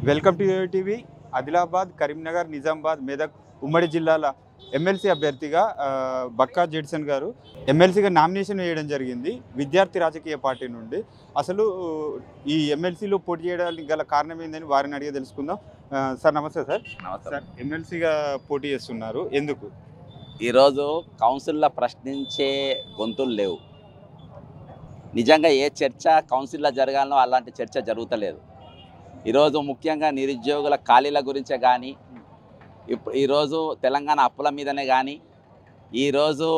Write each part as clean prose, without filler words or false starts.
Welcome to TV. Adilabad, Karimnagar, Nizamabad, Medak ఉమ్మడి జిల్లాల MLC అభ్యర్థిగా బక్కా జెడ్సన్ గారు ఎమ్మెల్సీగా నామినేషన్ వేయడం జరిగింది విద్యార్థి రాజకీయ పార్టీ నుండి. అసలు ఈ ఎమ్మెల్సీలో పోటీ చేయడానికి గల కారణం ఏందని వారిని అడిగి తెలుసుకుందాం. సార్ నమస్తే. సార్ సార్ ఎమ్మెల్సీగా పోటీ చేస్తున్నారు, ఎందుకు? ఈరోజు కౌన్సిల్లో ప్రశ్నించే గొంతులు లేవు. నిజంగా ఏ చర్చ కౌన్సిల్లో జరగాలనో అలాంటి చర్చ జరుగుతలేదు. ఈరోజు ముఖ్యంగా నిరుద్యోగుల ఖాళీల గురించే కానీ, ఈరోజు తెలంగాణ అప్పుల మీదనే కానీ, ఈరోజు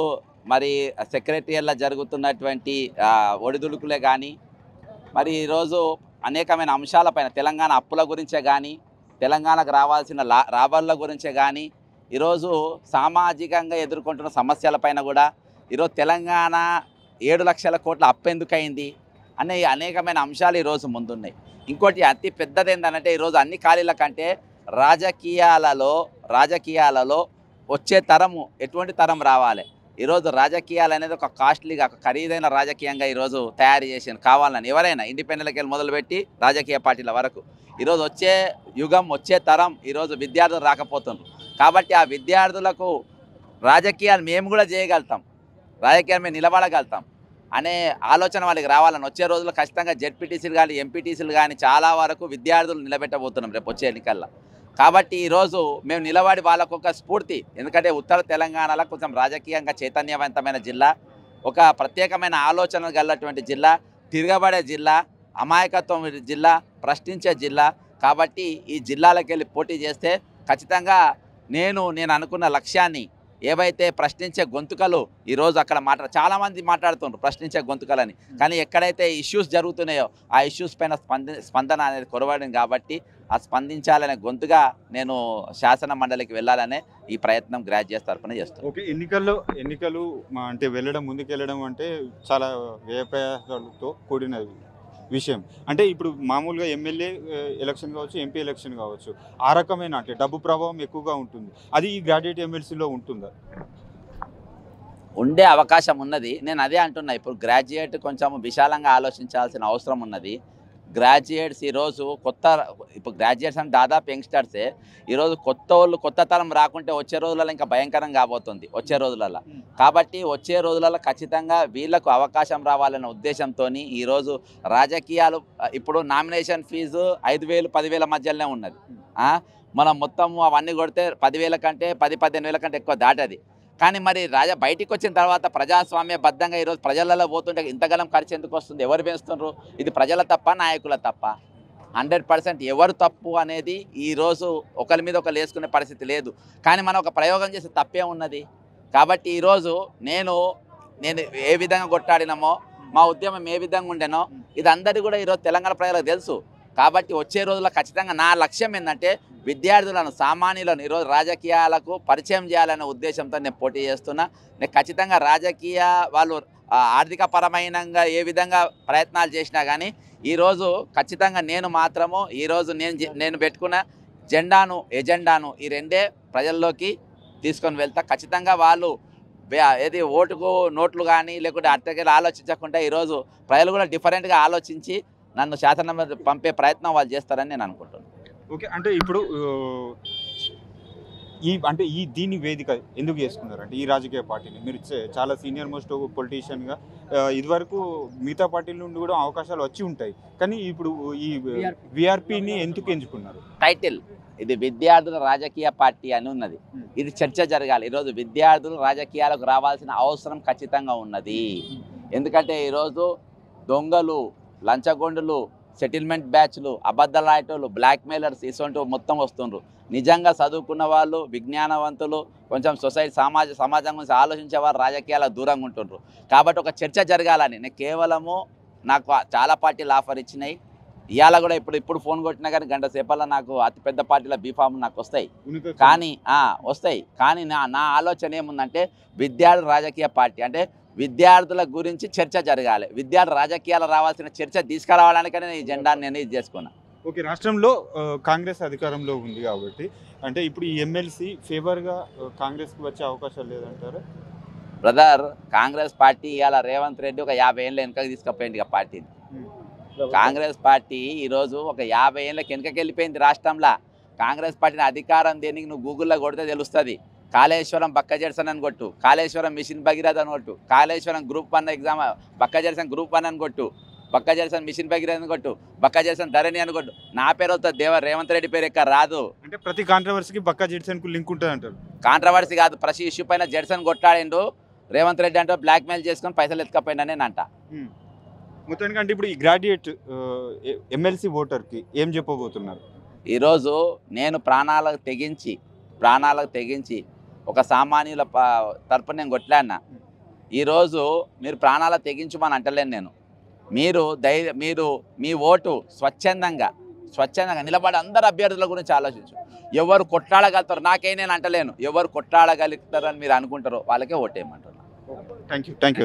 మరి సెక్రటరియల్లో జరుగుతున్నటువంటి ఒడిదుడుకులే కానీ, మరి ఈరోజు అనేకమైన అంశాలపైన తెలంగాణ అప్పుల గురించే కానీ, తెలంగాణకు రావాల్సిన రాబడుల గురించే కానీ, ఈరోజు సామాజికంగా ఎదుర్కొంటున్న సమస్యలపైన కూడా, ఈరోజు తెలంగాణ 7 లక్షల కోట్ల అప్పు ఎందుకయింది అనే అనేకమైన అంశాలు ఈరోజు ముందున్నాయి. ఇంకోటి అతి పెద్దది ఏంటంటే, ఈరోజు అన్ని ఖాళీల కంటే రాజకీయాలలో వచ్చే తరము ఎటువంటి తరం రావాలి. ఈరోజు రాజకీయాలు అనేది ఒక కాస్ట్లీగా, ఒక ఖరీదైన రాజకీయంగా ఈరోజు తయారు చేసిన కావాలని ఎవరైనా ఇండిపెండెంట్కి వెళ్ళి మొదలుపెట్టి రాజకీయ పార్టీల వరకు ఈరోజు వచ్చే యుగం, వచ్చే తరం ఈరోజు విద్యార్థులు రాకపోతున్నారు. కాబట్టి ఆ విద్యార్థులకు రాజకీయాలు మేము కూడా చేయగలుగుతాం, రాజకీయాలు మేము నిలబడగలుగుతాం అనే ఆలోచన వాళ్ళకి రావాలని వచ్చే రోజుల్లో ఖచ్చితంగా జెడ్పీటీసీలు కానీ, ఎంపీటీసీలు కానీ చాలా వరకు విద్యార్థులు నిలబెట్టబోతున్నాం రేపు వచ్చే ఎన్నికల్లో. కాబట్టి ఈరోజు మేము నిలబడి వాళ్ళకు ఒక స్ఫూర్తి, ఎందుకంటే ఉత్తర తెలంగాణలో కొంచెం రాజకీయంగా చైతన్యవంతమైన జిల్లా, ఒక ప్రత్యేకమైన ఆలోచన గలటువంటి జిల్లా, తిరగబడే జిల్లా, అమాయకత్వం జిల్లా, ప్రశ్నించే జిల్లా. కాబట్టి ఈ జిల్లాలకు వెళ్ళి పోటీ చేస్తే ఖచ్చితంగా నేను అనుకున్న లక్ష్యాన్ని, ఏవైతే ప్రశ్నించే గొంతుకలు ఈరోజు అక్కడ చాలామంది మాట్లాడుతున్నారు ప్రశ్నించే గొంతుకలని, కానీ ఎక్కడైతే ఇష్యూస్ జరుగుతున్నాయో ఆ ఇష్యూస్ పైన స్పందన అనేది కొరవడింది. కాబట్టి ఆ స్పందించాలనే గొంతుగా నేను శాసన మండలికి వెళ్ళాలనే ఈ ప్రయత్నం గ్రాడ్యుయేట్స్ తరఫున చేస్తాను. ఓకే, ఎన్నికలు అంటే ముందుకు వెళ్ళడం అంటే చాలా వ్యయ ప్రయాసాలతో కూడినది విషయం. అంటే ఇప్పుడు మామూలుగా ఎమ్మెల్యే ఎలక్షన్ కావచ్చు, ఎంపీ ఎలక్షన్ కావచ్చు, ఆ రకమైన అంటే డబ్బు ప్రభావం ఎక్కువగా ఉంటుంది. అది ఈ గ్రాడ్యుయేట్ ఎమ్మెల్సీలో ఉంటుందా? ఉండే అవకాశం ఉన్నది. నేను అదే అంటున్నా, ఇప్పుడు గ్రాడ్యుయేట్ కొంచెం విశాలంగా ఆలోచించాల్సిన అవసరం ఉన్నది. గ్రాడ్యుయేట్స్ ఈరోజు ఇప్పుడు గ్రాడ్యుయేట్స్ అంటే దాదాపు యంగ్స్టర్సే. ఈరోజు కొత్త తరం రాకుంటే వచ్చే రోజులలో ఇంకా భయంకరంగా కాబోతుంది వచ్చే రోజులలో. కాబట్టి వచ్చే రోజులలో ఖచ్చితంగా వీళ్లకు అవకాశం రావాలనే ఉద్దేశంతో ఈరోజు రాజకీయాలు, ఇప్పుడు నామినేషన్ ఫీజు 5,000, 10,000 మధ్యలోనే ఉన్నది. మనం మొత్తం అవన్నీ కొడితే 10,000 కంటే 10-15,000 కంటే ఎక్కువ దాటది. కానీ మరి బయటికి వచ్చిన తర్వాత ప్రజాస్వామ్యబద్ధంగా ఈరోజు ప్రజలలో పోతుంటే ఇంతకాలం ఖర్చు ఎందుకు వస్తుంది? ఎవరు పెంచుతున్నారు? ఇది ప్రజల తప్ప, నాయకుల తప్ప? 100% ఎవరు తప్పు అనేది ఈరోజు ఒకరి మీద ఒకరు వేసుకునే పరిస్థితి లేదు. కానీ మనం ఒక ప్రయోగం చేసే తప్పే ఉన్నది. కాబట్టి ఈరోజు నేను ఏ విధంగా కొట్టాడినామో, మా ఉద్యమం ఏ విధంగా ఉండేనో ఇది అందరికీ కూడా ఈరోజు తెలంగాణ ప్రజలకు తెలుసు. కాబట్టి వచ్చే రోజుల్లో ఖచ్చితంగా నా లక్ష్యం ఏంటంటే విద్యార్థులను, సామాన్యులను ఈరోజు రాజకీయాలకు పరిచయం చేయాలనే ఉద్దేశంతో నేను పోటీ చేస్తున్నా. నేను ఖచ్చితంగా వాళ్ళు ఆర్థిక పరమైనంగా ఏ విధంగా ప్రయత్నాలు చేసినా కానీ ఈరోజు ఖచ్చితంగా నేను మాత్రము ఈరోజు నేను పెట్టుకున్న ఎజెండాను ఈ రెండే ప్రజల్లోకి తీసుకొని వెళ్తా. ఖచ్చితంగా వాళ్ళు ఏది ఓటుకు నోట్లు కానీ లేకుంటే అట్టకెళ్ళి ఆలోచించకుండా ఈరోజు ప్రజలు కూడా డిఫరెంట్గా ఆలోచించి నన్ను శాసనసభ పంపే ప్రయత్నం వాళ్ళు చేస్తారని నేను అనుకుంటున్నాను. ఓకే, అంటే ఇప్పుడు దీని వేదిక ఎందుకు చేసుకున్నారు? అంటే ఈ రాజకీయ పార్టీని మీరు చాలా సీనియర్ మోస్ట్ పొలిటీషియన్గా ఇదివరకు మిగతా పార్టీల నుండి కూడా అవకాశాలు వచ్చి ఉంటాయి, కానీ ఇప్పుడు ఈ విఆర్పిని ఎందుకు ఎంచుకున్నారు? టైటిల్ ఇది విద్యార్థుల రాజకీయ పార్టీ అని ఉన్నది. ఇది చర్చ జరగాలి. ఈరోజు విద్యార్థులు రాజకీయాలకు రావాల్సిన అవసరం ఖచ్చితంగా ఉన్నది. ఎందుకంటే ఈరోజు దొంగలు, లంచగొండులు, సెటిల్మెంట్ బ్యాచ్లు, అబద్ధాలు రాయటోళ్ళు, బ్లాక్మెయిలర్స్ ఇటువంటి మొత్తం వస్తుండ్రు. నిజంగా చదువుకున్న వాళ్ళు, విజ్ఞానవంతులు, కొంచెం సమాజం గురించి ఆలోచించే వారు రాజకీయాలకు దూరంగా ఉంటుండ్రు. కాబట్టి ఒక చర్చ జరగాలని కేవలము నాకు చాలా పార్టీలు ఆఫర్ ఇచ్చినాయి. ఇవాళ కూడా ఇప్పుడు ఫోన్ కొట్టినా కానీ గంట సేపల్లో నాకు అతిపెద్ద పార్టీల బీఫామ్ నాకు వస్తాయి. కానీ నా ఆలోచన ఏముందంటే విద్యార్థుల రాజకీయ పార్టీ అంటే విద్యార్థుల గురించి చర్చ జరగాలి. విద్యార్థుల రాజకీయాలు రావాల్సిన చర్చ తీసుకురావడానికనే ఈ జెండాని నేను ఇది చేసుకున్నా. ఓకే, రాష్ట్రంలో కాంగ్రెస్ అధికారంలో ఉంది కాబట్టి అంటే ఇప్పుడు ఈ ఎమ్మెల్సీ ఫేవర్గా కాంగ్రెస్కి వచ్చే అవకాశాలు లేదంటారు? బ్రదర్, కాంగ్రెస్ పార్టీ ఇవాళ రేవంత్ రెడ్డి ఒక 50 ఏళ్ళ వెనుకకి తీసుకుపోయింది ఇక పార్టీని. కాంగ్రెస్ పార్టీ ఈరోజు ఒక 50 ఏళ్ళకి వెనుకకి వెళ్ళిపోయింది రాష్ట్రంలో. కాంగ్రెస్ పార్టీని అధికారం దేనికి నువ్వు గూగుల్లో కొడితే తెలుస్తుంది. కాళేశ్వరం బక్క జెడ్సన్ అని కొట్టు, కాళేశ్వరం మిషన్ భగీరథ అని కొట్టు, కాళేశ్వరం గ్రూప్ 1 ఎగ్జామ్ బక్క జెడ్సన్ గ్రూప్ 1 అని కొట్టు, బక్క జెడ్సన్ మిషన్ భగీరథ అని కొట్టు, బక్క జెడ్సన్ ధరణి అని కొట్టు. నా పేరు వస్తుంది, రేవంత్ రెడ్డి పేరు ఎక్కడ రాదు. అంటే ప్రతి కాంట్రవర్సీకి బక్కా జెడ్సన్కు లింక్ ఉంటుంది అంటారు. కాంట్రవర్సీ కాదు, ప్రతి ఇష్యూ పైన జెడ్సన్ కొట్టాడిండు. రేవంత్ రెడ్డి అంటే బ్లాక్మెయిల్ చేసుకొని పైసలు ఎత్తుకపోయినా నేను అంట. మొత్తానికి అంటే ఇప్పుడు ఈ గ్రాడ్యుయేట్ ఎమ్మెల్సీ ఓటర్కి ఏం చెప్పబోతున్నారు? ఈరోజు నేను ప్రాణాలకు తెగించి ఒక సామాన్యుల తరపున నేను కొట్లాడినా. ఈరోజు మీరు ప్రాణాలకు తెగించమని అంటలేను నేను. మీరు మీ ఓటు స్వచ్ఛందంగా నిలబడి అందరు అభ్యర్థుల గురించి ఆలోచించు. ఎవరు కొట్లాడగలుగుతారు నాకే నేను అంటలేను, ఎవరు కొట్లాడగలుగుతారని మీరు అనుకుంటారో వాళ్ళకే ఓటేయమంటున్నాను. Thank you